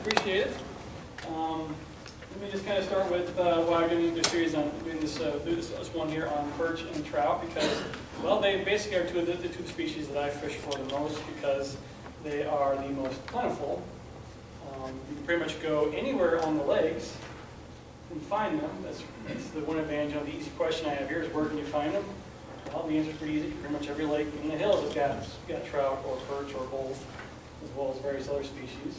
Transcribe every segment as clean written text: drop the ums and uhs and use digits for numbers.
appreciate it. Let me just kind of start with why I'm doing this series on doing this one here on perch and trout, because, well, they basically are the two species that I fish for the most because they are the most plentiful. You can pretty much go anywhere on the lakes and find them. That's the one advantage of the easy question I have here is where can you find them? Well, the answer is pretty easy. Pretty much every lake in the hills has got trout or perch or both, as well as various other species.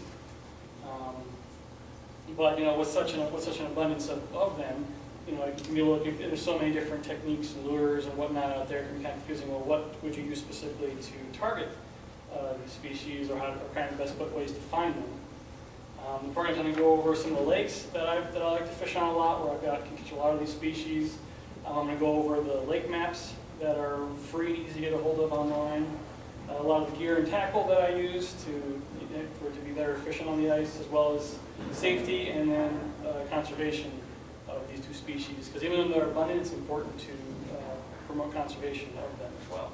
But you know, with such an abundance of them, you know, you can be looking. There's so many different techniques and lures and whatnot out there. It can be kind of confusing. Well, what would you use specifically to target these species, or kind of the best ways to find them? The program's going to go over some of the lakes that I like to fish on a lot, where can catch a lot of these species. I'm going to go over the lake maps that are free and easy to get a hold of online. A lot of the gear and tackle that I use for it to be better fishing on the ice, as well as safety and then conservation of these two species. Because even though they're abundant, it's important to promote conservation of them as well.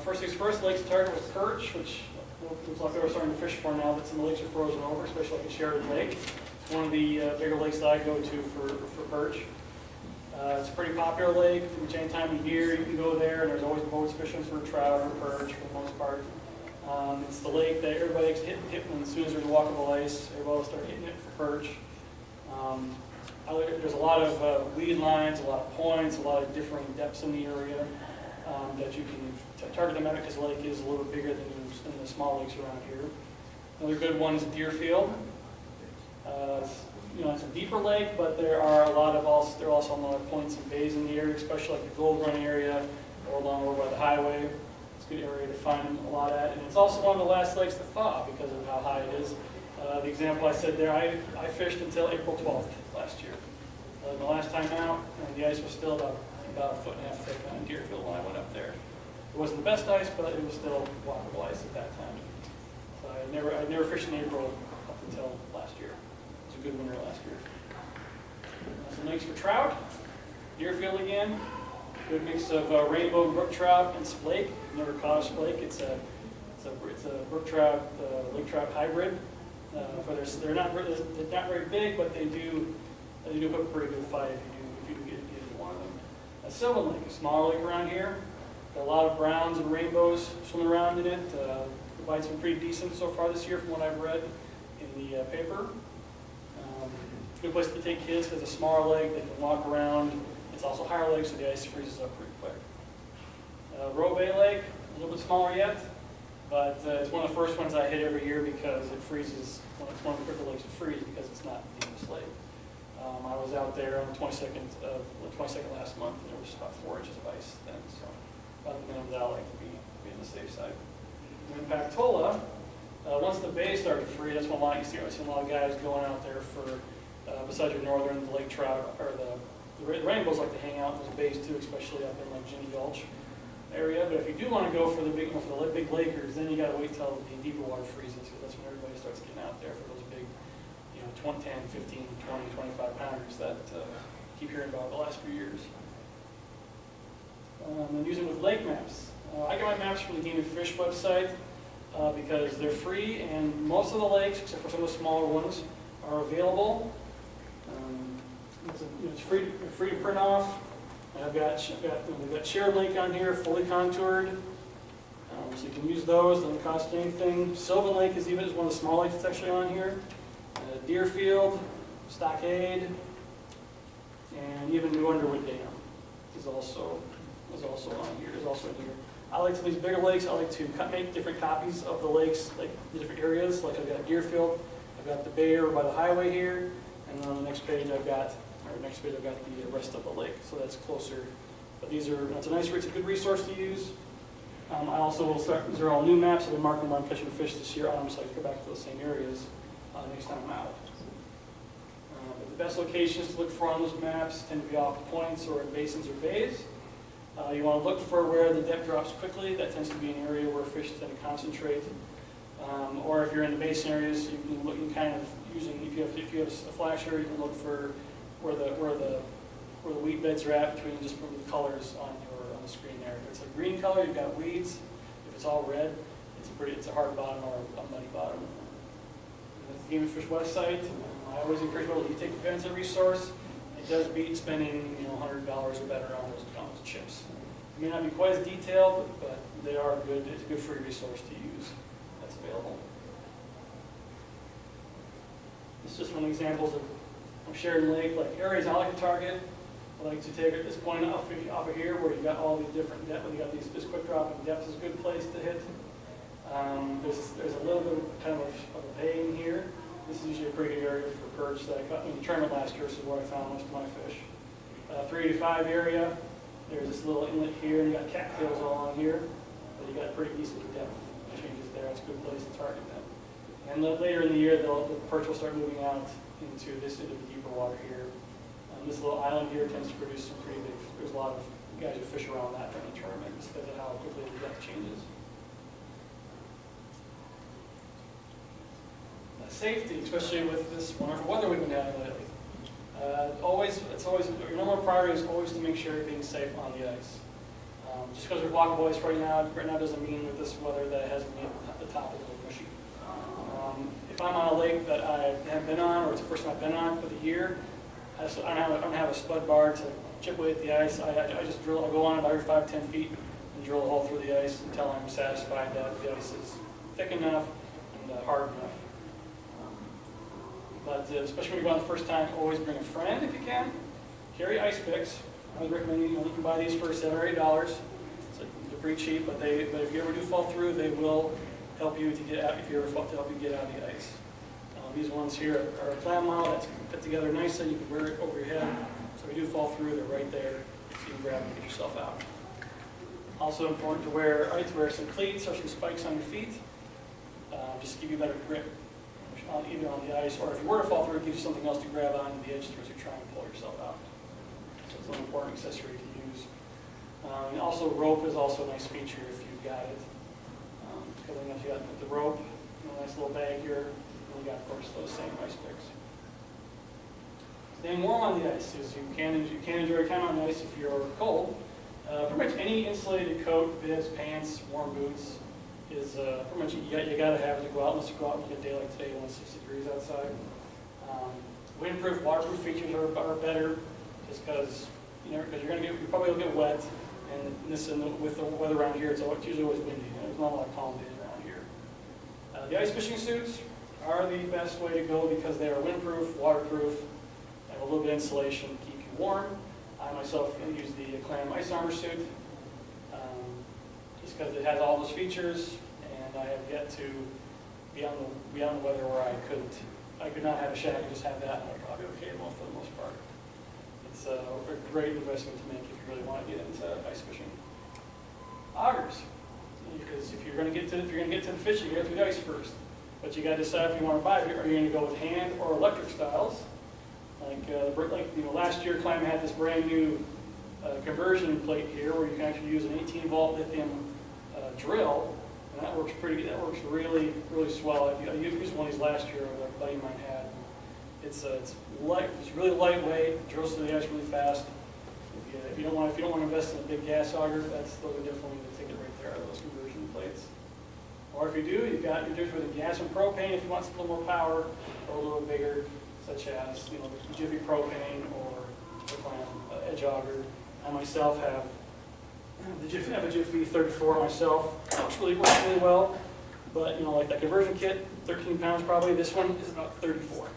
First things first, lakes to target with perch, which looks like we're starting to fish for now that some of the lakes are frozen over, especially like in Sheridan Lake. It's one of the bigger lakes that I go to for perch. It's a pretty popular lake. From any time of year you can go there, and there's always boats fishing for trout or perch for the most part. It's the lake that everybody likes to hit when, as soon as there's walkable ice, everybody will start hitting it for perch. There's a lot of weed lines, a lot of points, a lot of differing depths in the area that you can target them at, because the lake is a little bit bigger than the small lakes around here. Another good one is Deerfield. You know, it's a deeper lake, but there are also a lot of points and bays in the area, especially like the Gold Run area or along over by the highway. It's a good area to find them a lot at, and it's also one of the last lakes to thaw because of how high it is. The example I said there, I fished until April 12th last year. The last time out, and the ice was still about a foot and a half thick on Deerfield when I went up there. It wasn't the best ice, but it was still walkable ice at that time. So I never fished in April up until last year. It was a good winter last year. Some lakes for trout. Deerfield again. Good mix of rainbow brook trout and splake. I've never caught a splake. It's a brook trout, lake trout hybrid. They're not very big, but they do put a pretty good fight if you do get into one of them. Sylvan Lake, a smaller lake around here. Got a lot of browns and rainbows swimming around in it. The bite's been pretty decent so far this year from what I've read in the paper. Good place to take kids because it's a smaller lake. They can walk around. It's also higher lake, so the ice freezes up pretty quick. Roe Bay Lake, a little bit smaller yet, but it's one of the first ones I hit every year because it freezes. It's one of the quicker lakes to freeze because it's not the deepest lake. I was out there on the 22nd last month, and there was about 4 inches of ice then, so about the minimum that I like to be on the safe side. In Pactola, once the bay started to freeze, that's when I see a lot of guys going out there for, besides your northern, the lake trout, or the rainbows like to hang out in those bays too, especially up in like Ginny Gulch area. But if you do want to go for the big lakers, then you got to wait till the deeper water freezes, because that's when everybody starts getting out there for those big, 10, 15, 20, 25 pounders that keep hearing about the last few years. And using with lake maps. I get my maps from the Game and Fish website because they're free, and most of the lakes, except for some of the smaller ones, are available. It's free to print off. We've got Shared Lake on here, fully contoured. So you can use those, doesn't cost you anything. Sylvan Lake is one of the small lakes that's actually on here. Deerfield, Stockade, and even New Underwood Dam is also on here. Is also in here. I like some of these bigger lakes. I like to make different copies of the lakes, like the different areas. Like I've got Deerfield, I've got the bay over by the highway here, and then on the next page I've got the rest of the lake. So that's closer. But it's a good resource to use. I also will start. These are all new maps. I've been marking them on Perch and Fish this year, so I can go back to those same areas next time I'm out. But the best locations to look for on those maps tend to be off points or in basins or bays. You want to look for where the depth drops quickly. That tends to be an area where fish tend to concentrate. Or if you're in the basin areas, you can look kind of using. If you have a flasher, you can look for where the weed beds are at between just from the colors on the screen there. If it's a green color, you've got weeds. If it's all red, it's a hard bottom or a muddy bottom. And that's the Game & Fish website. I always encourage people to take advantage of the resource. It does beat spending $100 or better on those chips. It may not be quite as detailed, but they are good. It's a good free resource to use that's available. This is just one of the examples of Sheridan Lake, like areas I like to target. I like to take at this point off of here where you got all these different depth. You got this quick drop in depth is a good place to hit. There's a little bit of kind of a bay in here. This is usually a pretty good area for perch that I caught in the tournament last year. This is where I found most of my fish. 385 area. There's this little inlet here, and you got cattails all on here, but you got a pretty decent depth changes there. It's a good place to target them. And later in the year, the perch will start moving out into the deeper water here. This little island here tends to produce some pretty big. There's a lot of guys who fish around that during the tournament just because of how quickly the depth changes. Safety, especially with this wonderful weather we've been having lately. Your number one priority is always to make sure you're being safe on the ice. Just because we're walkable ice right now doesn't mean with this weather that it hasn't been at the top of the mushy. If I'm on a lake that I haven't been on, or it's the first time I've been on for the year, I don't have a spud bar to chip away at the ice. I just drill. I go on about every 5-10 feet and drill a hole through the ice until I'm satisfied that the ice is thick enough and hard enough. But especially when you go on the first time, always bring a friend if you can. Carry ice picks. I would recommend you can buy these for $7 or $8. So they're pretty cheap, but if you ever do fall through, they will help you to get out. If you ever fall, to help you get out of the ice. These ones here are a clam model that's fit together nicely. You can wear it over your head. So if you do fall through, they're right there. So you can grab and get yourself out. Also important to wear some cleats or some spikes on your feet. Just to give you better grip. Either on the ice, or if you were to fall through, it gives you something else to grab onto the edge as you're trying to pull yourself out. So it's an important accessory to use. And also, rope is also a nice feature if you've got it. Because you got the rope, a nice little bag here, and you got, of course, those same ice picks. Staying warm on the ice is you can enjoy your time on the ice if you're cold. Pretty much any insulated coat, bibs, pants, warm boots, is pretty much you got to have it to go out unless you go out and get a day like today when it's 60 degrees outside. Windproof, waterproof features are better just because you're probably going to get wet, and with the weather around here, it's usually always windy. There's not a lot of calm days around here. The ice fishing suits are the best way to go because they are windproof, waterproof, have a little bit of insulation to keep you warm. I myself use the Clam Ice Armor suit. Just because it has all those features, and I have yet to be on the weather where I could not have a shag and just have that, and I'd probably be okay for the most part. It's a great investment to make if you really want to get into ice fishing. Augers, because if you're going to get to the fish, you got to do the ice first. But you got to decide if you want to buy it. Are you going to go with hand or electric styles? Last year, Clam had this brand new conversion plate here where you can actually use an 18-volt lithium drill, and that works really, really swell. I used one of these last year that a buddy of mine had. It's really lightweight, drills through the ice really fast. If you don't want to invest in a big gas auger, those are definitely the ticket right there, those conversion plates. Or if you do, you're doing with gas and propane if you want some little more power or a little bigger, such as the Jiffy propane or the Clam Edge auger. I myself have a Jiffy 34 myself. Works really well, but like that conversion kit, 13 pounds probably. This one is about 34,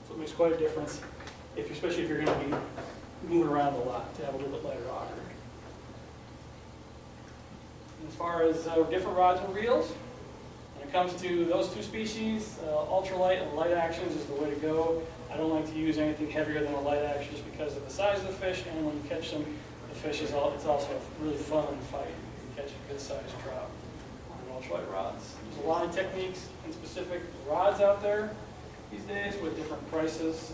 so it makes quite a difference. Especially if you're going to be moving around a lot, to have a little bit lighter auger. As far as different rods and reels, when it comes to those two species, ultralight and light actions is the way to go. I don't like to use anything heavier than a light action just because of the size of the fish, and when you catch them, the fish it's also a really fun fight. You can catch a good sized trout on ultralight rods. There's a lot of techniques and specific rods out there these days with different prices.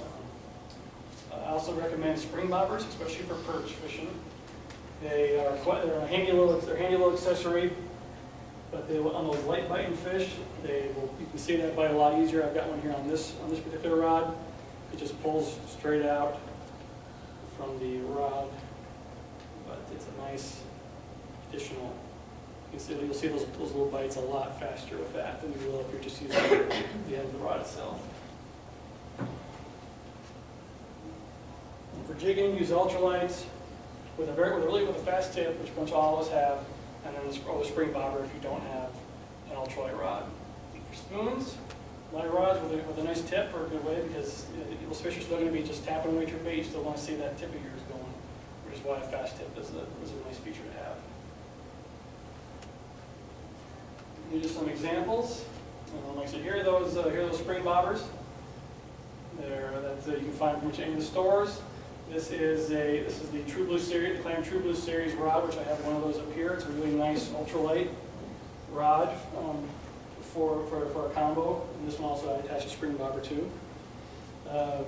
I also recommend spring bobbers, especially for perch fishing. They're a handy little accessory, but on those light biting fish, you can see that bite a lot easier. I've got one here on this particular rod. It just pulls straight out from the rod, but it's a nice additional You'll see those little bites a lot faster with that than you will if you're just using the end of the rod itself. And for jigging, use ultralights with a fast tip, which bunch all of us have, and then the spring bobber if you don't have an ultralight rod. For spoons, light rods with a nice tip are a good way because those fish are still going to be just tapping away at your bait. You still want to see that tip of yours going, which is why a fast tip is a nice feature to have. These are some examples. Like I said, here are those spring bobbers. That you can find from any of the stores. This is the True Blue series, the Clam True Blue series rod, which I have one of those up here. It's a really nice ultralight rod for a combo. And this one also I attach a spring bobber to. That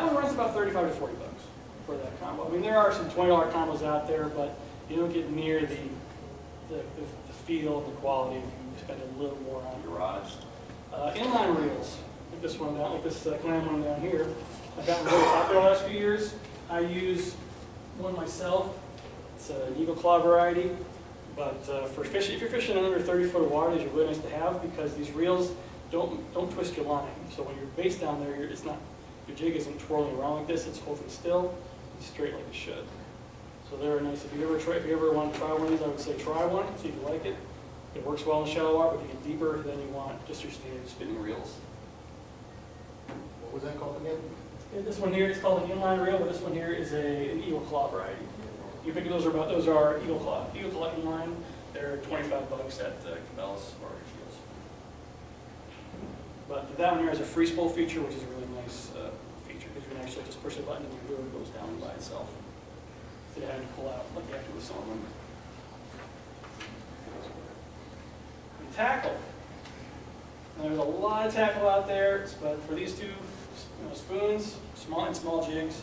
one runs about $35 to $40 for that combo. I mean, there are some $20 combos out there, but you don't get near the feel and the quality if you spend a little more on your rods. Inline reels, like this one down, like this clam one down here, I've gotten really popular the last few years. I use one myself. It's an Eagle Claw variety, but for fishing, if you're fishing under 30 foot of water, these are really nice to have because these reels don't twist your line. So when your bait's down there, your jig isn't twirling around like this. It's holding still, it's straight like it should. So they're nice. If you ever want to try one of these, I would say try one, see if you like it. It works well in shallow water, but if you get deeper, then you want just your standard spinning reels. What was that called again? This one here is called an inline reel, but this one here is an Eagle Claw variety. You think those are Eagle Claw inline. They're $25 at Cabela's or Shields. But that one here has a free spool feature, which is a really nice feature because you can actually just push a button and the lure goes down by itself. Instead of having to pull out like you have to with some of them. And tackle. Now, there's a lot of tackle out there, but for these two spoons, small jigs,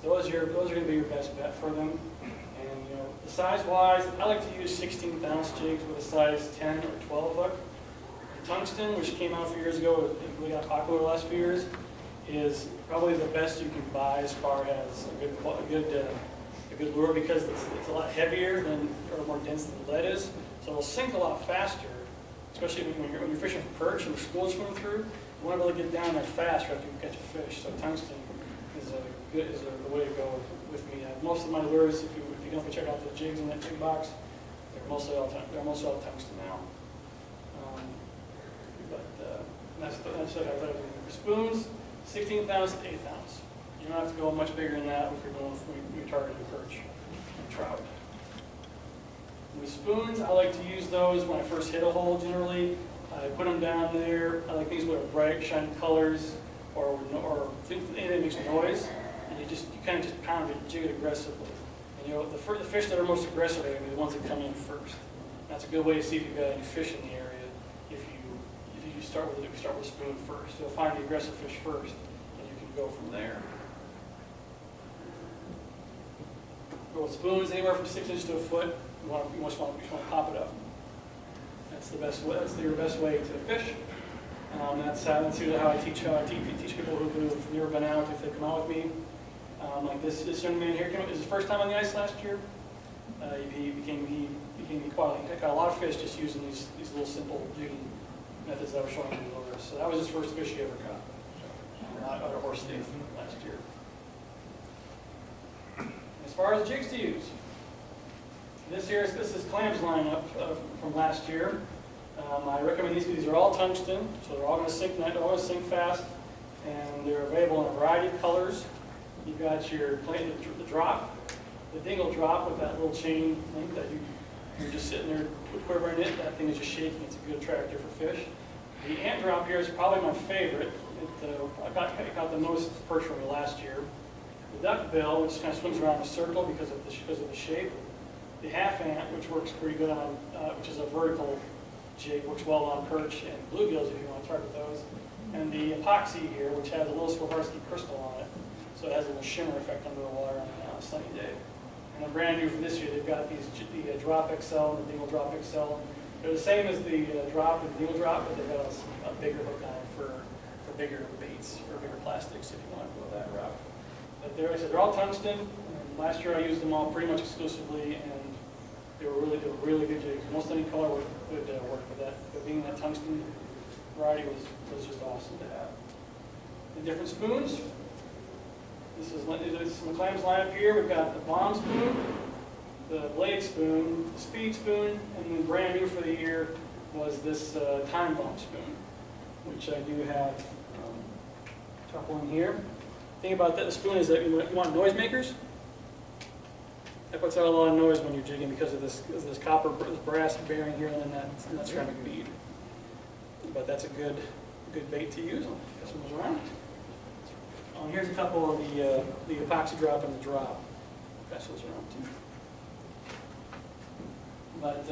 those are going to be your best bet for them. And the size-wise, I like to use 16th ounce jigs with a size 10 or 12 hook. Tungsten, which came out a few years ago, it really got popular the last few years, is probably the best you can buy as far as a good lure because it's a lot heavier or more dense than lead is, so it'll sink a lot faster. Especially when you're fishing for perch and the school swimming through, you want to be able to get down there fast after you catch a fish. So tungsten is the way to go with me. Most of my lures, if you don't check out the jigs in that jig box, they're mostly all tungsten now. That's what I thought of. For spoons, 16th ounce to 8th ounce. You don't have to go much bigger than that if you're targeting perch and trout. With spoons, I like to use those when I first hit a hole generally. I put them down there. I like these with bright, shiny colors or anything that makes noise. And you kind of just pound it, jig it aggressively. And the fish that are most aggressive are going to be the ones that come in first. That's a good way to see if you've got any fish in the area. If you start with a spoon first, you'll find the aggressive fish first, and you can go from there. With spoons, anywhere from 6 inches to a foot. You just want to pop it up. That's the best way. That's your best way to fish. That's how I teach people who've never been out if they come out with me. Like this young man here is his first time on the ice last year. He became quality. He caught a lot of fish just using these little simple jigging methods that I was showing you over. So that was his first fish he ever caught. Out of horse thief last year. As far as jigs to use. This is Clam's lineup from last year. I recommend these because these are all tungsten, so they're all going to sink. They're all going to sink fast, and they're available in a variety of colors. You've got the drop, the dingle drop with that little chain link that you're just sitting there quivering it. That thing is just shaking. It's a good attractor for fish. The ant drop here is probably my favorite. I got the most perch from it last year. The duck bill, which kind of swims around in a circle because of the shape. The half ant, which works pretty good on, which is a vertical jig, works well on perch and bluegills if you want to target those. And the epoxy here, which has a little Swarovski crystal on it, so it has a little shimmer effect under the water on a sunny day. And then brand new for this year, they've got the Drop XL and the Dingle Drop XL. They're the same as the Drop and the Dingle Drop, but they've got a bigger hook on it for bigger baits, for bigger plastics if you want to go that route. But like I said, they're all tungsten. Last year I used them all pretty much exclusively, and They were really good jigs. Almost any color would work with that. But being that tungsten variety was just awesome to have. The different spoons. This is McLam's lineup here. We've got the bomb spoon, the blade spoon, the speed spoon, and then brand new for the year was this time bomb spoon, which I do have a couple in here. The thing about that spoon is that you want noisemakers. That puts out a lot of noise when you're jigging because of this copper, this brass bearing here, and then that ceramic bead. But that's a good bait to use. I'll pass those around. Here's a couple of the epoxy drop and the drop. I'll pass those around too. But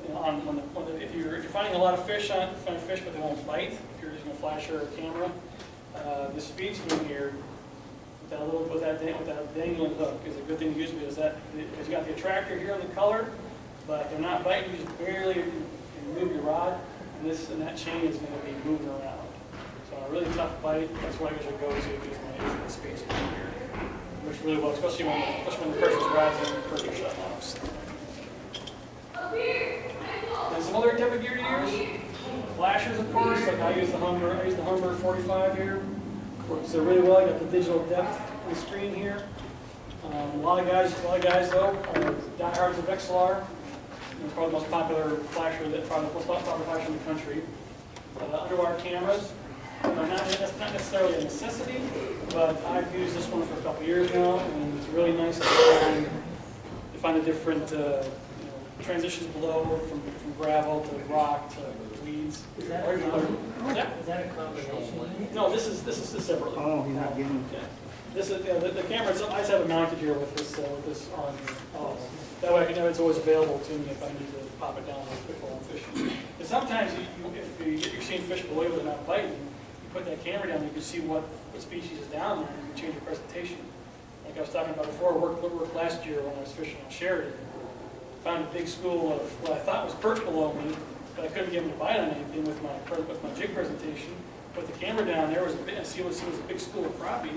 you know, if you're finding a lot of fish but they won't bite, if you're using a flasher or a camera, this speed spoon here with that dangling hook is a good thing to use because it's got the attractor here on the color, but they're not biting. You just barely move your rod, and that chain is going to be moving around. So on a really tough bite, that's what I usually go to is the speed spoon here, which really well, especially when the pressure's rising and the pressure shut off. And some other type of gear to use. Flashers, of course, like I use the Humber 45 here. Works really well. I got the digital depth on the screen here. A lot of guys though are diehards of XLR. It's probably the most popular flasher in the country. Underwater cameras. That's not necessarily a necessity, but I've used this one for a couple years now, and it's really nice to find the different transitions below, from gravel to rock to weeds. Is that a combination? No, this is separately. Oh, he's not giving. Yeah. This is the camera. I just have it mounted here with this on. That way I can know it's always available to me if I need to pop it down real quick while I'm fishing. And sometimes if you're seeing fish below that are not biting, you put that camera down, you can see what species is down there, and you can change your presentation. Like I was talking about before, I worked last year when I was fishing on Sheridan. Found a big school of what I thought was perch below me, but I couldn't get them to bite on anything with my jig presentation. Put the camera down there, I see it was a big school of crappie.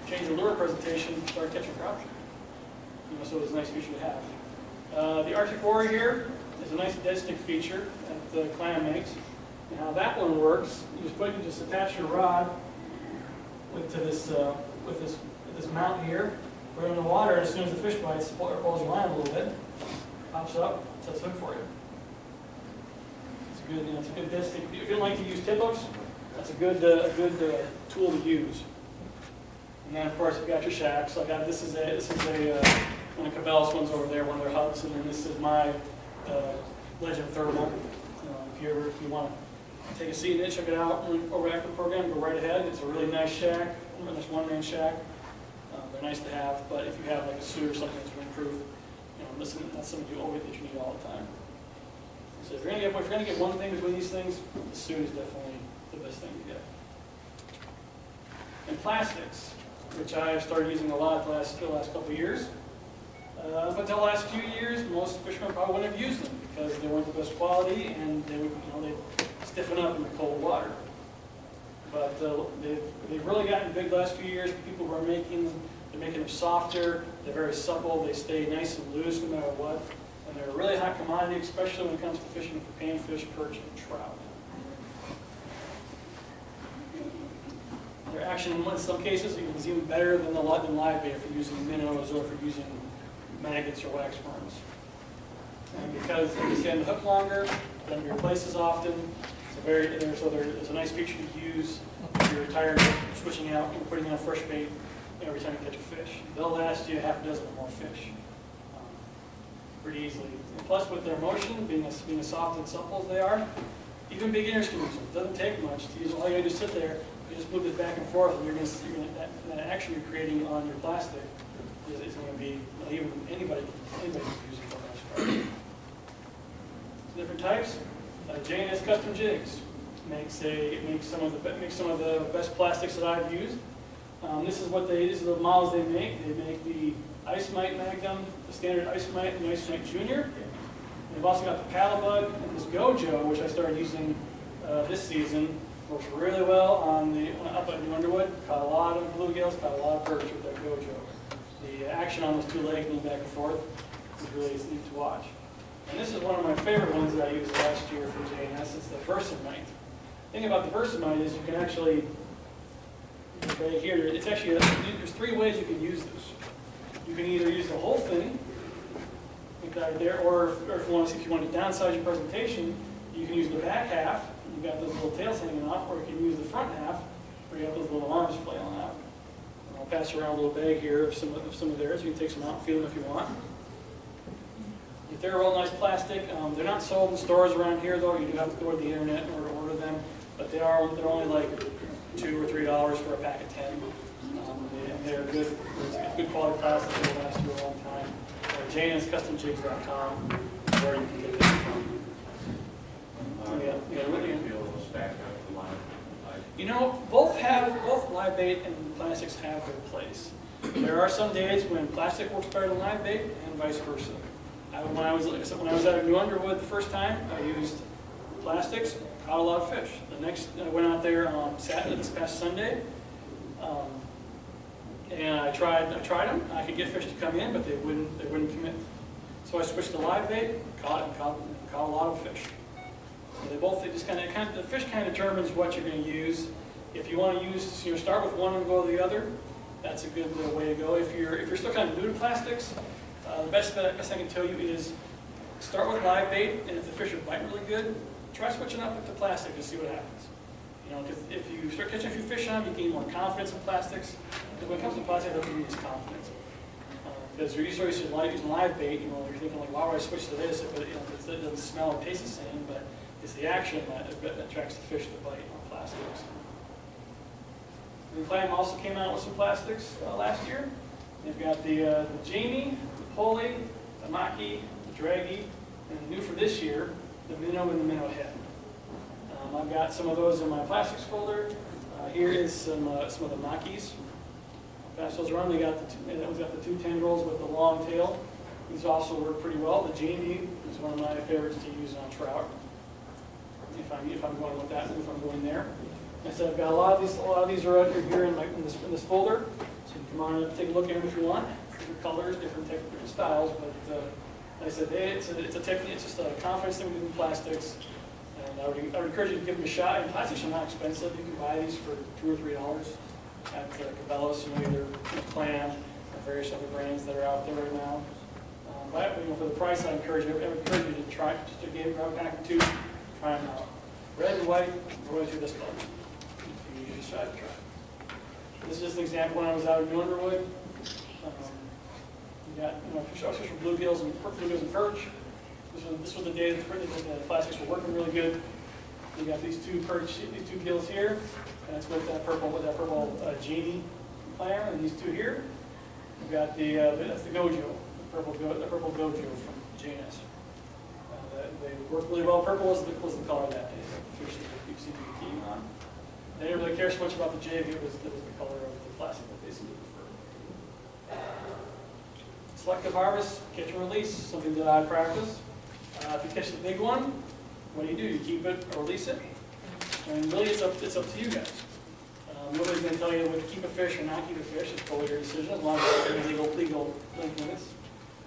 Changed the lure presentation, started catching crappie. So it was a nice feature to have. The Arctic Ore here is a nice dead stick feature that the Clam makes. And how that one works, you just attach your rod to this mount here, put it in the water, and as soon as the fish bites, pulls your line a little bit, pops up, sets hook for you. It's a good dead stick. If you don't like to use tip hooks, that's a good tool to use. And then of course you've got your shacks. So this is one of Cabela's ones over there, one of their hubs, and then this is my Legend Thermal. If you want to take a seat in it, check it out over after the program, go right ahead. It's a really nice shack, a nice one-man shack. They're nice to have, but if you have like a suit or something that's windproof, that's something that you need all the time. So if you're going to get one thing between these things, the suit is definitely the best thing to get. And plastics, which I've started using a lot the last couple of years. But until the last few years, most fishermen probably wouldn't have used them because they weren't the best quality and they'd stiffen up in the cold water. But they've really gotten big the last few years. People are making them softer. They're very supple. They stay nice and loose no matter what. And they're a really hot commodity, especially when it comes to fishing for panfish, perch, and trout. Their action in some cases is even better than live bait if you're using minnows or if you're using maggots or wax worms. And because they stand the hook longer, they don't replace as often. So there's a nice feature to use if you're tired of switching out and putting on fresh bait every time you catch a fish. They'll last you half a dozen or more fish pretty easily. And plus, with their motion being as soft and supple as they are, even beginners can use them. It doesn't take much to use. All you gotta do is sit there. You just move it back and forth, and that action you're creating on your plastic is going to be even anybody can use it for the most part. Different types. J&S Custom Jigs makes some of the best plastics that I've used. These are the models they make. They make the Ice Mite Magnum, the standard Ice Mite, and the Ice Mite Junior. And they've also got the Paddle Bug and this Gojo, which I started using this season. Works really well up at New Underwood. Caught a lot of bluegills, caught a lot of perch with that Gojo. The action on those two legs moving back and forth is really neat to watch. And this is one of my favorite ones that I used last year for JNS. It's the Versamite. The thing about the Versamite is you can actually, right here, it's actually, there's 3 ways you can use this. You can either use the whole thing, like that right there, or if you want to see if you want to downsize your presentation, you can use the back half, you've got those little tails hanging off, or you can use the front half, where you have those little arms flailing out. And I'll pass around a little bag here of some of theirs. You can take some out and feel them if you want. They're all nice plastic. They're not sold in stores around here though. You do have to go to the internet in order to order them. But they're only like $2 or $3 for a pack of 10. And they're good. It's good quality plastic. They'll last you a long time. JNSCustomJigs.com, where you can get it from. You know, both live bait and plastics have their place. There are some days when plastic works better than live bait, and vice versa. When I was out of New Underwood the first time, I used plastics, caught a lot of fish. The next, I went out there on this past Sunday, and I tried them. I could get fish to come in, but they wouldn't commit. So I switched to live bait, caught a lot of fish. So the fish kind of determines what you're going to use. If you want to use, start with one and go to the other, that's a good way to go. If you're still kind of new to plastics, the best I can tell you is start with live bait, and if the fish are biting really good, try switching up to plastic and see what happens. If you start catching a few fish on them, you gain more confidence in plastics. Because when it comes to plastic, it doesn't mean it's confidence. Because you're used to using live bait, you're thinking like, why would I switch to this? But it doesn't smell and taste the same, but it's the action that attracts the fish to bite on plastics. The Clam also came out with some plastics last year. They've got the Jamie, the Pulley, the Maki, the Draggy, and new for this year, the Minnow and the Minnow Head. I've got some of those in my plastics folder. Here is some of the Makis. I'll pass those around. We've got the 2 tendrils with the long tail. These also work pretty well. The Jamie is one of my favorites to use on trout. If I'm going with that, if I'm going there. I said I've got a lot of these are out here in this folder. So you can come on and take a look at them if you want. Different colors, different styles, but like I said, it's a technique. It's just a confidence thing within plastics. And I would encourage you to give them a shot. And plastics are not expensive. You can buy these for $2 or $3 at Cabela's, either Clam or various other brands that are out there right now. But for the price, I would encourage you to try just to grab a pack or 2, try them out. Red and white, we're going through this color. You just try to try. This is just an example when I was out in New Underwood. You got fish for bluegills and perch. This was the day that the plastics were working really good. You got these 2 gills here, and that's with that purple genie clam, and these 2 here. We've got that's the Gojo, the purple Gojo from JNS. They work really well. Purple was the color that day. The fish that you seem to be keen on. They didn't really care so much about the jig. It was the color of the plastic that they seemed to prefer. Selective harvest, catch and release, something that I practice. If you catch the big one, what do? You keep it or release it. And really, it's up to you guys. Nobody's going to tell you whether to keep a fish or not keep a fish. It's totally your decision, as long as it's legal limits.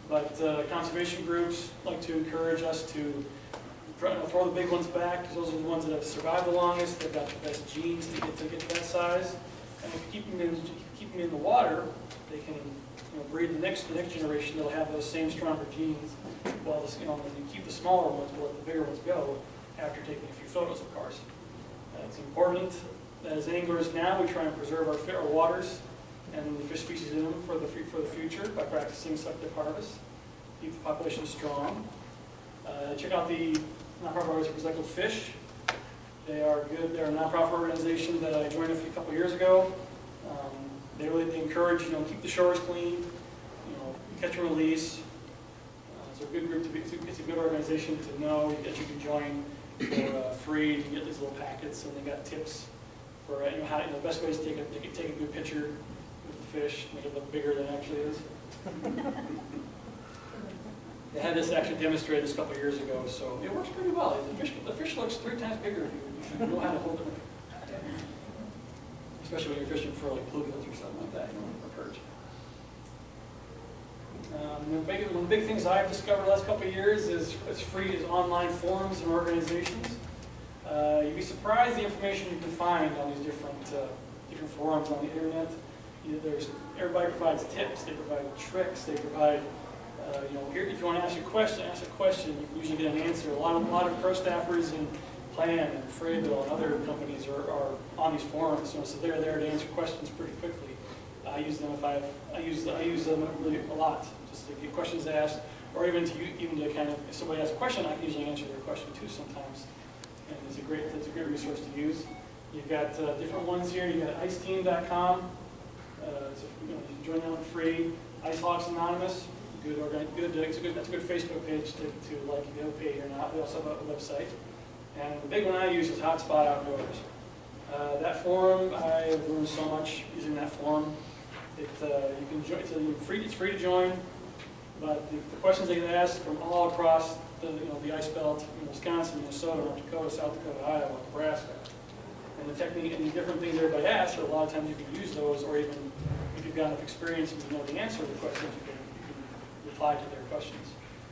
But conservation groups like to encourage us to throw the big ones back, because those are the ones that have survived the longest. They've got the best genes to get to that size. And if you keep them in the water, they can breed the next generation. They'll have those same stronger genes. While when you keep the smaller ones, we'll let the bigger ones go after taking a few photos, of course. It's important that as anglers now we try and preserve our waters and the fish species in them for the future by practicing selective harvest. Keep the population strong. Check out the nonprofit organization Recycled Fish. They are good. They're a nonprofit organization that I joined a couple years ago. They encourage keep the shores clean, catch and release. It's a good group to be. It's a good organization to know that you can join for free. You get these little packets, and they got tips for how the best way is to take a good picture with the fish, make it look bigger than it actually is. They had this actually demonstrated a couple years ago, so it works pretty well. The fish looks 3 times bigger if you know how to hold it. Especially when you're fishing for like bluegills or something like that, or perch. One of the big things I've discovered the last couple of years is online forums and organizations. You'd be surprised the information you can find on these different forums on the internet. Everybody provides tips, they provide tricks, they provide, here, if you want to ask a question, you can usually get an answer. A lot of pro staffers in Plan and Frayville and other companies are on these forums, so they're there to answer questions pretty quickly. I use them I use them really a lot, just to get questions asked, or even to kind of, if somebody asks a question, I can usually answer their question too sometimes. And it's a great resource to use. You've got different ones here. You've got iceteam.com. You can join them for free. Ice Hawks Anonymous. That's a good Facebook page to like if you have a page or not. They also have a website. And the big one I use is Hotspot Outdoors. That forum, I've learned so much using that forum. You can join. It's free to join, but the questions they get asked from all across the ice belt, Wisconsin, Minnesota, North Dakota, South Dakota, Iowa, Nebraska, and the technique and the different things everybody asks. So a lot of times you can use those, or even if you've got enough experience and you know the answer to the questions, you can reply to their questions.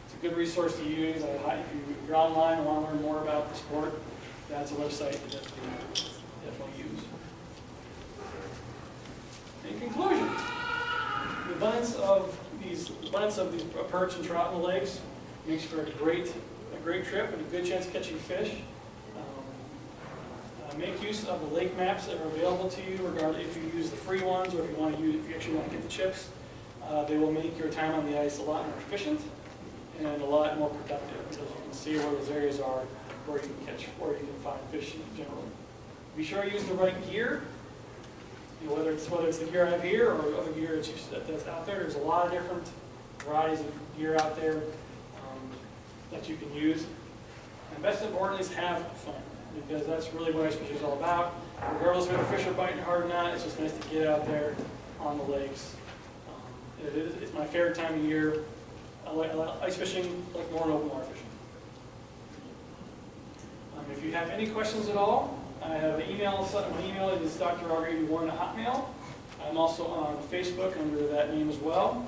It's a good resource to use. If you're online and want to learn more about the sport, that's a website to definitely use. In conclusion, the abundance of these perch and trout in the lakes makes for a great trip and a good chance of catching fish. Make use of the lake maps that are available to you, regardless if you use the free ones or if you actually want to get the chips. They will make your time on the ice a lot more efficient and a lot more productive, because you can see where those areas are where you can catch, where you can find fish in general. Be sure to use the right gear. Whether it's the gear I have here or other gear that's out there. There's a lot of different varieties of gear out there that you can use. And best important is have fun, because that's really what ice fishing is all about. Regardless of if the fish are biting hard or not, it's just nice to get out there on the lakes. It's my favorite time of year. I like ice fishing like more than open water fishing. If you have any questions at all, I have an email. My email is dr.auger81@hotmail. I'm also on Facebook under that name as well.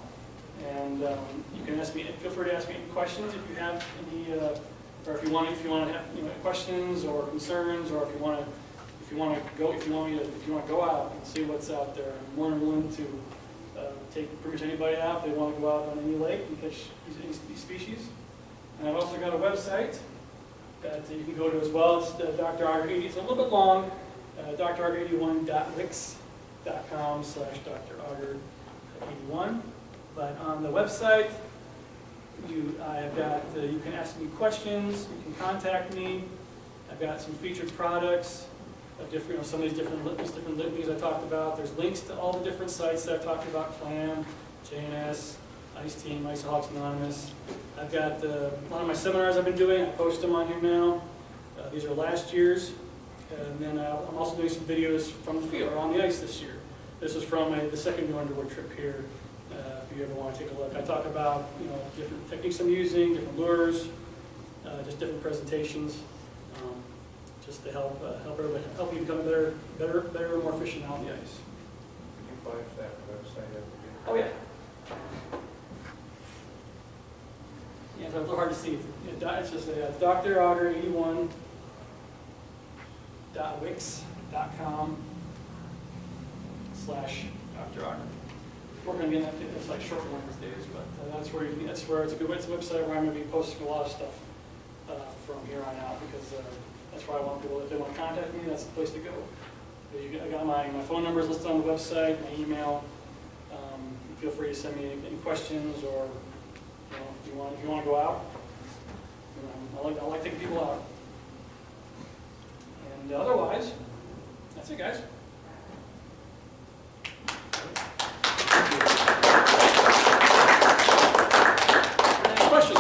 And you can ask me. Feel free to ask me any questions if you have any, or if you want to have questions or concerns, or if you want to go out and see what's out there. I'm more than willing to take pretty much anybody out if they want to go out on any lake and catch these species. And I've also got a website that you can go to as well. It's Dr. Auger 80. It's a little bit long. drauger81.wix.com/drauger81. But on the website, you can ask me questions. You can contact me. I've got some featured products of different, some of these different things I talked about. There's links to all the different sites that I've talked about: Clam, JNS, Ice Team, Ice Hawks Anonymous. I've got a lot of my seminars I've been doing. I post them on here now. These are last year's. And then I'm also doing some videos from the field, or on the ice this year. This is from the second New Underwood trip here. If you ever want to take a look, I talk about different techniques I'm using, different lures, just different presentations, just to help you become a better, more efficient out on the ice. Can you flash that website up again? Oh yeah. Yeah, it's a little hard to see. It's just drauger81.wix.com/drauger. We're going to get that. It's like short one these days, but that's where it's a website where I'm going to be posting a lot of stuff from here on out, because that's where I want people, if they want to contact me, that's the place to go. I got my phone numbers listed on the website, my email. Feel free to send me any questions, or if you want to go out. I like taking people out. And otherwise, that's it, guys. Any questions?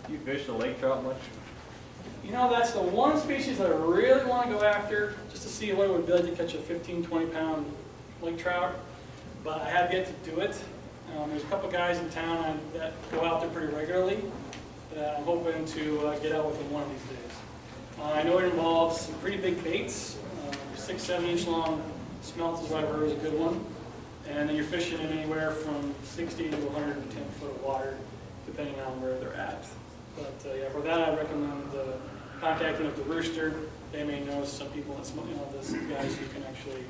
Do you fish the lake trout much? That's the one species that I really want to go after, just to see what it would be like to catch a 15, 20-pound lake trout. But I have yet to do it. There's a couple guys in town that go out there pretty regularly that I'm hoping to get out with them one of these days. I know it involves some pretty big baits. 6-7 inch long smelt is what I've heard is a good one. And then you're fishing in anywhere from 60 to 110 foot of water, depending on where they're at. But yeah, for that I recommend contacting with the Rooster. They may know some people, there's guys who can actually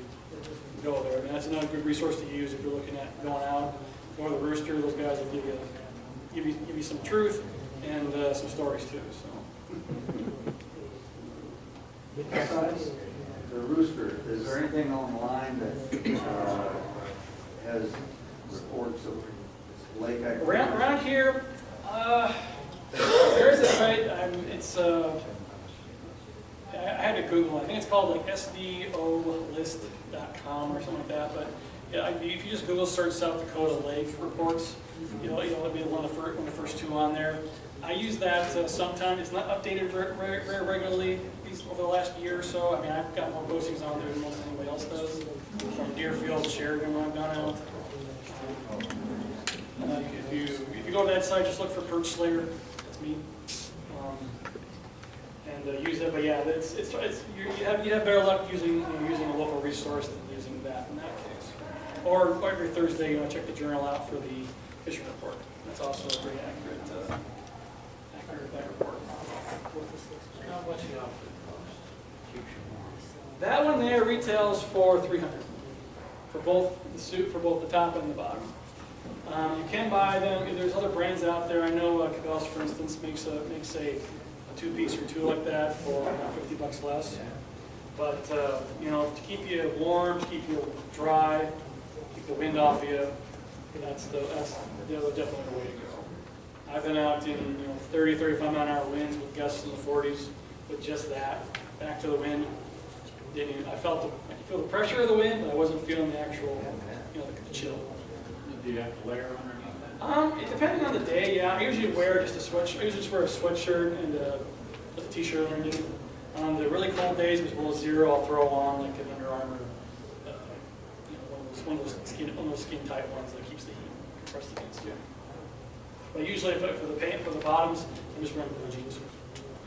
go there. And that's another good resource to use if you're looking at going out. Go to the Rooster, those guys will give you some truth and some stories too. So. The Rooster, is there anything online that has reports of lake activity? Around here, there's a site. I had to Google. I think it's called like sdolist.com or something like that. But yeah, if you just Google search South Dakota lake reports, it'll be one of the first two on there. I use that sometimes. It's not updated very regularly over the last year or so. I mean, I've got more postings on there than most anybody else does. From Deerfield, Sheridan, when I've gone out. If you go to that site, just look for Perch Slayer. That's me. And use it. But yeah, you have better luck using a local resource than using that in that case. Or every Thursday, check the journal out for the fishing report. That's also a pretty accurate report. How much the outfit cost? That one there retails for $300 for both the suit, for both the top and the bottom. You can buy them. There's other brands out there. I know Cabela's, for instance, makes a two-piece or two like that for $50 less. But to keep you warm, to keep you dry, keep the wind off you, that's definitely the way to go. I've been out in 30, 35 mile-an-hour winds with gusts in the 40s with just that, back to the wind. I feel the pressure of the wind, but I wasn't feeling the actual, the chill. Do you have to layer underneath It depending on the day, yeah. I usually wear just a sweatshirt. I usually just wear a sweatshirt and a t-shirt underneath. On the really cold days, if it's below 0, I'll throw on like an Under Armour, one of those skin tight ones that keeps the heat compressed against you. But usually, for the bottoms, I'm just wearing blue jeans.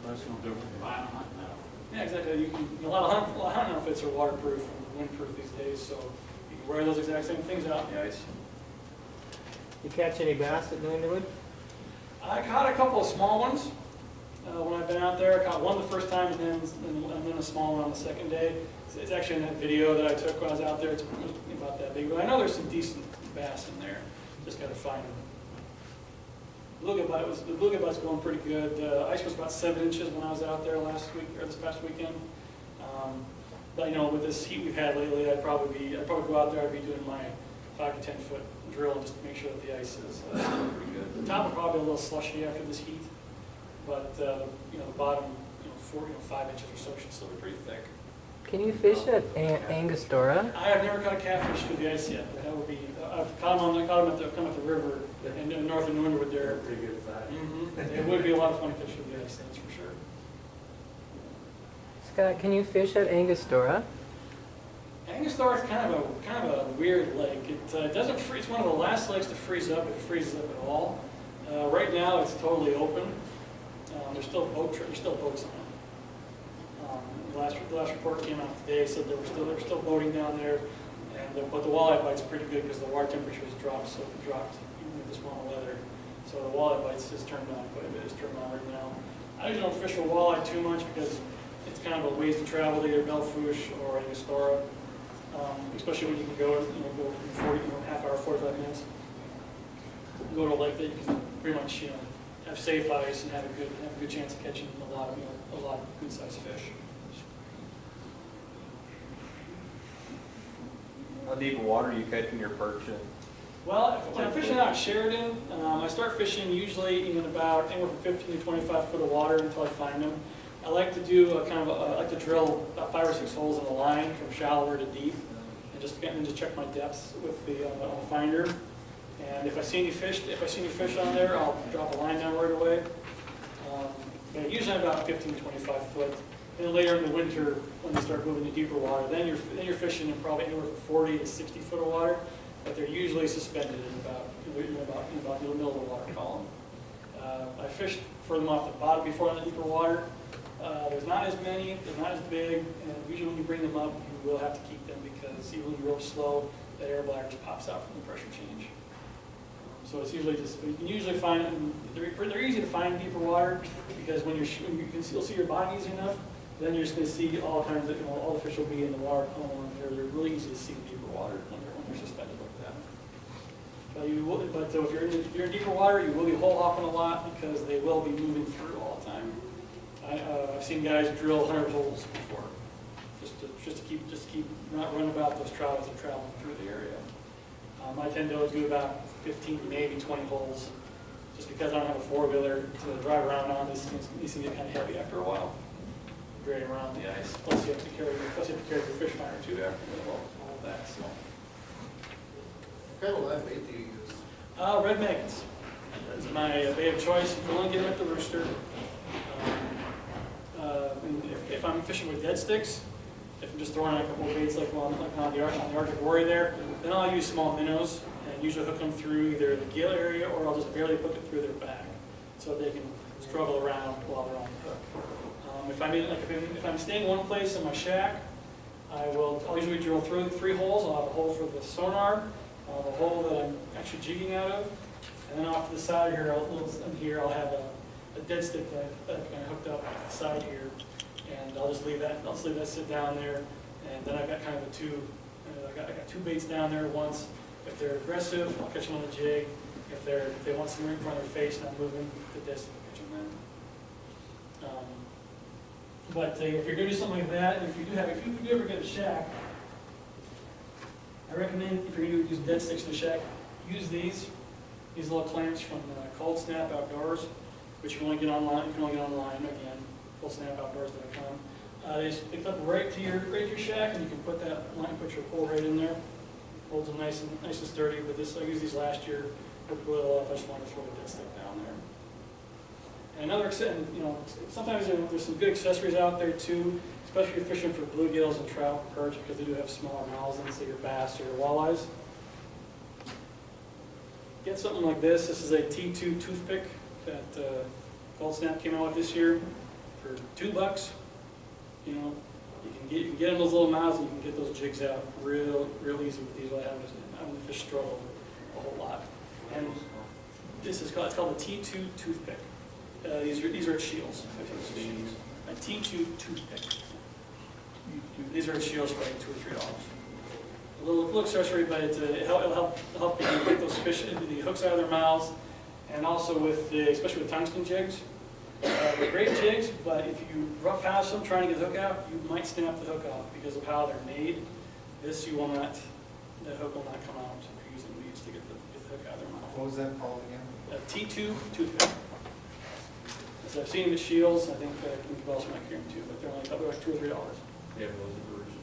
That's no different than buying a hunt now. Yeah, exactly. A lot of hunting outfits are waterproof and windproof these days, so you can wear those exact same things out in the ice. You catch any bass at New England? I caught a couple of small ones when I've been out there. I caught one the first time and then a small one on the second day. It's actually in that video that I took when I was out there. It's about that big, but I know there's some decent bass in there. Just got to find them. The bluegill bite's going pretty good. Ice was about 7 inches when I was out there this past weekend. But with this heat we've had lately, I'd probably go out there. I'd be doing my 5 to 10 foot drill just to make sure that the ice is pretty good. The top will probably be a little slushy after this heat, but the bottom, 5 inches or so should still be pretty thick. Can you fish at Angostura? I have never caught a catfish through the ice yet. But that would be. I've caught them at the river in north of New England. They're Pretty good size. It would be a lot of fun to fish through the ice, that's for sure. Scott, can you fish at Angostura? Angostura is kind of a weird lake. It doesn't freeze. It's one of the last lakes to freeze up if it freezes up at all. Right now, it's totally open. There's still boats on it. The last report came out today said they were still boating down there, but the walleye bite's pretty good because the water temperature has dropped even with this warmer weather. So the walleye bites is turned on quite a bit. It's turned on right now. I usually don't fish for walleye too much because it's kind of a ways to travel to either Belfouche or Angostura, especially when you can go from 40, half hour, 45 minutes. Go to a lake that you can pretty much have safe ice and have a good chance of catching a lot of good sized fish. How deep of water are you catching your perch in? Well, when I'm fishing out in Sheridan, I start fishing usually in about anywhere from 15 to 25 foot of water until I find them. I like to do I like to drill about 5 or 6 holes in a line from shallower to deep, and just check my depths with the finder. And if I see any fish on there, I'll drop a line down right away. But usually about 15 to 25 foot. And then later in the winter, when they start moving to deeper water, then you're fishing in probably anywhere from 40 to 60 foot of water. But they're usually suspended in about the middle of the water column. I fished for them off the bottom before in the deeper water. There's not as many, they're not as big, and usually when you bring them up, you will have to keep them because even when you rope slow, the air bladder just pops out from the pressure change. So it's usually just, you can usually find them, they're easy to find in deeper water, because when you'll see your body easy enough, then you're just going to see all kinds of, all the fish will be in the water column. They're really easy to see in deeper water when they're suspended like that. But if you're in deeper water, you will be hole hopping a lot, because they will be moving through all the time. I've seen guys drill 100 holes before, just to keep not running about those trout as they're traveling through the area. I tend to always do about 15, maybe 20 holes, just because I don't have a four-wheeler to drive around on. These things get kind of heavy after a while, draining around the ice. Plus you have to carry your fish finder too after all of that. So. What kind of live bait do you use? Red maggots is my bait of choice. You can only get them at the rooster. If I'm fishing with dead sticks, if I'm just throwing out a couple of baits like on the Arctic Warrior there, then I'll use small minnows and usually hook them through either the gill area, or I'll just barely hook it through their back so they can struggle around while they're on the hook. If I'm staying one place in my shack, I'll usually drill through 3 holes. I'll have a hole for the sonar, I'll have a hole that I'm actually jigging out of, and then off to the side here, I'll have a dead stick that I've kind of hooked up at the side here, and I'll just leave that sit down there, and then I've got kind of I got 2 baits down there at once. If they're aggressive, I'll catch them on the jig. If they want something in front of their face and I'm moving the dead stick, I'll catch them then. But if you're going to do something like that, if you do ever get a shack, I recommend, if you're going to use dead sticks in the shack, use these little clamps from Cold Snap Outdoors, which you can only get online. You can only get online again, coldsnapoutdoors.com. They just pick up right to your shack, and you can put your pole right in there. Holds them nice and sturdy. But I used these last year. Worked really well if I just wanted to throw a dead stick down there. And sometimes there's some good accessories out there too, especially if you're fishing for bluegills and trout and perch, because they do have smaller mouths than, say, your bass or your walleyes. Get something like this. This is a T2 toothpick that Cold Snap came out with this year for $2. You can get in those little mouths, and you can get those jigs out real easy with these without having the fish struggle a whole lot. And it's called the T2 toothpick. These are at Shields. A T2 toothpick. These are at Shields for like $2 or $3. A little accessory, but it'll help you get those fish into the hooks out of their mouths, and also especially with tungsten jigs. They're great jigs, but if you roughhouse them trying to get the hook out, you might snap the hook off because of how they're made. The hook will not come out if you're using these to get the hook out of their mouth. What was that called again? A T2 toothpick. As I've seen them at Shields, I think you also might carry them too, but they're only like $2 or $3. Yeah, those are the rooster.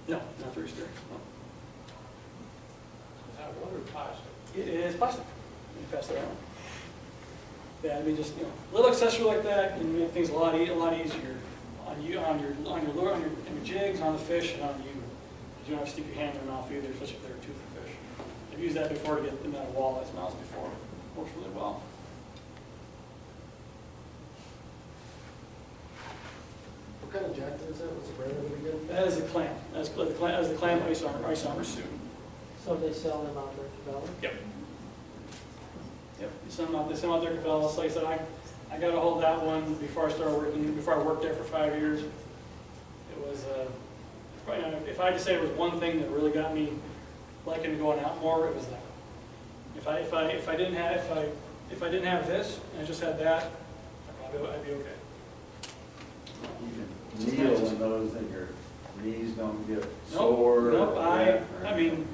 No, not the rooster. No. Is that wood or plastic? It is plastic. You pass that around. Yeah, I mean, just a little accessory like that can make things a lot easier on you, on your lure, on your jigs, on the fish, and on you. You don't have to stick your hand in their mouth either, especially if they're a toothy fish. I've used that before to get them out of walleyes' mouths before. It works really well. What kind of jacket is that? What's the brand of it again? That is a clam. That's the clam ice armor suit. So they sell them out there in Cabela? Yep. They send them out there to Cabela's. Like I said, I got a hold of that one before I worked there for 5 years. It was, if I had to say it was one thing that really got me liking going out more, it was that. If I didn't have this, and I just had that, I'd be okay. You can kneel in those and your knees don't get sore. Nope. I mean,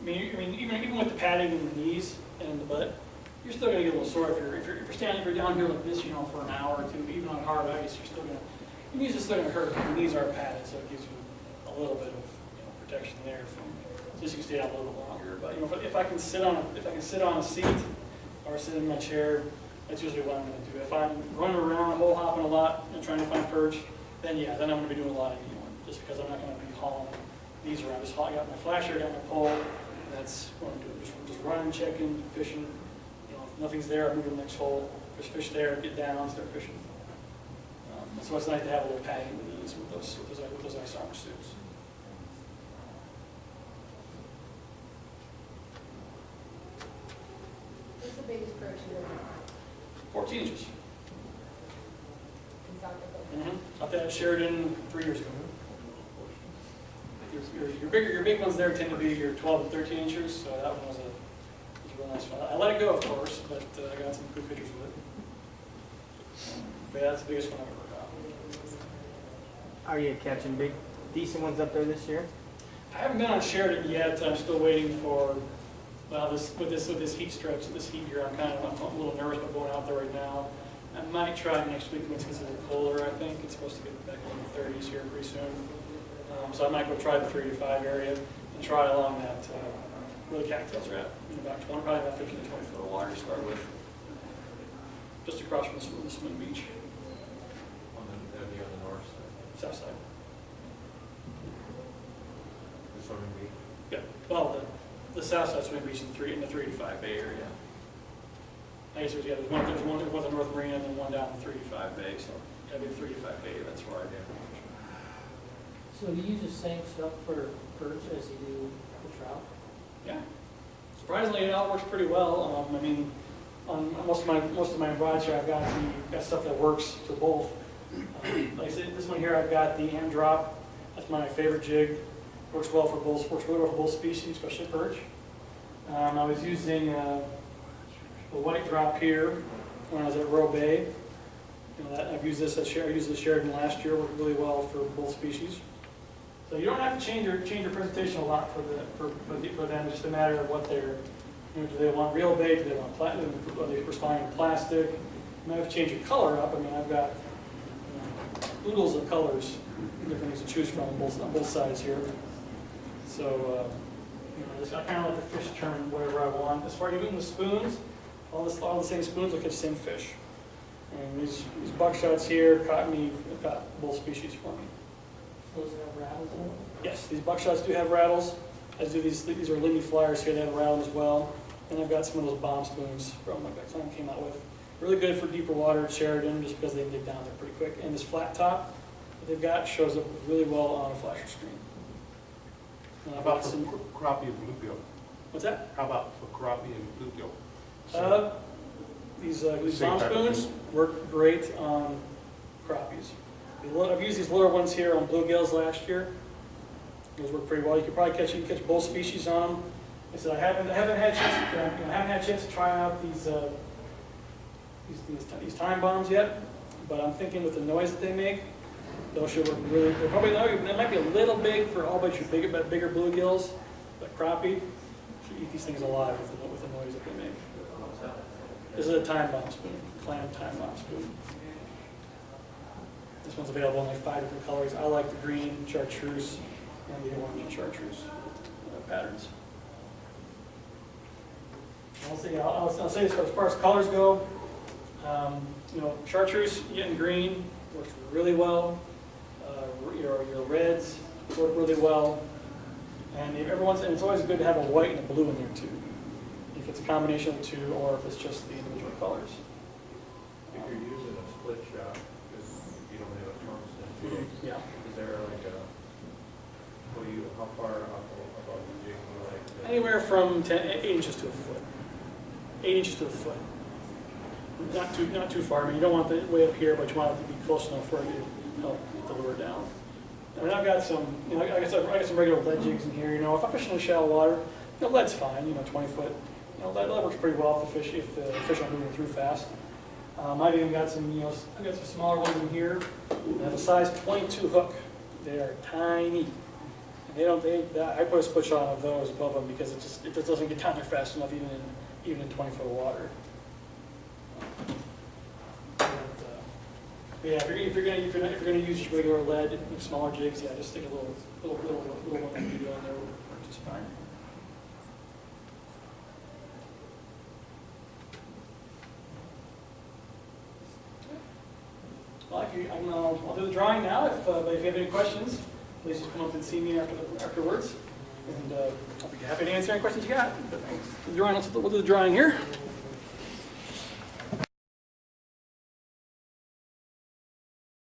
even with the padding in the knees and the butt, you're still going to get a little sore if you're down here like this, for an hour or two, even on hard ice, your knees are still going to hurt. Your knees are padded, so it gives you a little bit of protection there so you can stay down a little bit longer. But if I can sit on a seat or sit in my chair, that's usually what I'm going to do. If I'm running around, hole hopping a lot and trying to find perch, then I'm going to be doing a lot of kneeling, just because I'm not going to be hauling these around. I got my flasher, I got my pole, and that's what I'm doing. Just running, checking, fishing. If nothing's there, I move to the next hole. If there's fish there, get down, start fishing. So it's nice to have a little padding in the knees with those ice armor suits. big is perch in 14 inches. South Dakota? Up there at Sheridan 3 years ago. Your big ones there tend to be your 12 and 13 inches, so that one was a real nice one. I let it go, of course, but I got some good pictures with it. But yeah, that's the biggest one I've ever got. Are you catching big, decent ones up there this year? I haven't been on Sheridan yet. I'm still waiting for, well, with this heat stretch, this heat here, I'm a little nervous about going out there right now. I might try next week when it's a little colder, I think. It's supposed to get back in the 30s here pretty soon. So I might go try the 3 to 5 area and try along that, where the cattails are at, in about 20, probably about 15 to 20 foot of water to start with. Just across from the swim beach, That'd be on the north side. south side. The swimming beach. Yeah, well, the south side swim beach in the 3 to 5 Bay area. I guess there's one at North Marina and then one down in 3 to 5 Bay, so that'd be 3 to 5 Bay, that's where I'd be. So do you use the same stuff for perch as you do for trout? Yeah, surprisingly, it all works pretty well. I mean, on most of my rods here, I've got stuff that works for both. Like I said, this one here, I've got the hand drop. That's my favorite jig. Works well for both. Works really well for both species, especially perch. I was using a white drop here when I was at Roe Bay. I've used this at Sheridan last year. Worked really well for both species. So you don't have to change your presentation a lot for them. It's just a matter of what they're. Do they want real bait? Do they want platinum? Are they responding to plastic? You might have to change your color up. I mean, I've got oodles of colors, different things to choose from on both sides here. So I kind of let the fish turn whatever I want. As far as even the spoons, all the same spoons will catch the same fish. And these buckshots here caught both species for me. Those have rattles in them? Yes, these buckshots do have rattles. As do these are Lindy flyers here, they have a rattle as well. And I've got some of those bomb spoons from like someone came out with. Really good for deeper water at Sheridan just because they dig down there pretty quick. And this flat top that they've got shows up really well on a flasher screen. How about for crappie and bluegill? What's that? How about for crappie and bluegill? These bomb spoons work great on crappies. I've used these little ones here on bluegills last year. Those work pretty well. You could probably catch both species on them. I said I haven't had a chance to try out these time bombs yet, but I'm thinking with the noise that they make, those should work really. They might be a little big for all but your bigger bluegills, but crappie should eat these things alive with the noise that they make. This is a time bomb spoon, clam time bomb spoon. This one's available in like 5 different colors. I like the green chartreuse and the orange and chartreuse patterns. I'll say as far as colors go, chartreuse and green works really well. Your reds work really well, and it's always good to have a white and a blue in there too. If it's a combination of the two, or if it's just the individual colors. If you're using a split shot, because you don't have a tungsten, Yeah. is there like how far up above the jig do you like? Anywhere from 8 inches to a foot. 8 inches to a foot. Not too far. I mean, you don't want it way up here, but you want it to be close enough for it to help get the lure down. I mean, I've got some, I got some regular lead jigs in here. If I'm fishing in shallow water, lead's fine. 20 foot. Lead works pretty well if the fish aren't moving through fast. I've even got some, I've got some smaller ones in here. They have a size 22 hook. They are tiny. I put a split shot of those above them because it just doesn't get down there fast enough, even in 20 foot of water. Yeah, if you're gonna use just regular lead, smaller jigs, yeah, just stick a little one that you do on there, which is fine. Well, I'll do the drawing now. If you have any questions, please just come up and see me afterwards, and I'll be happy to answer any questions you got. But we'll do the drawing here.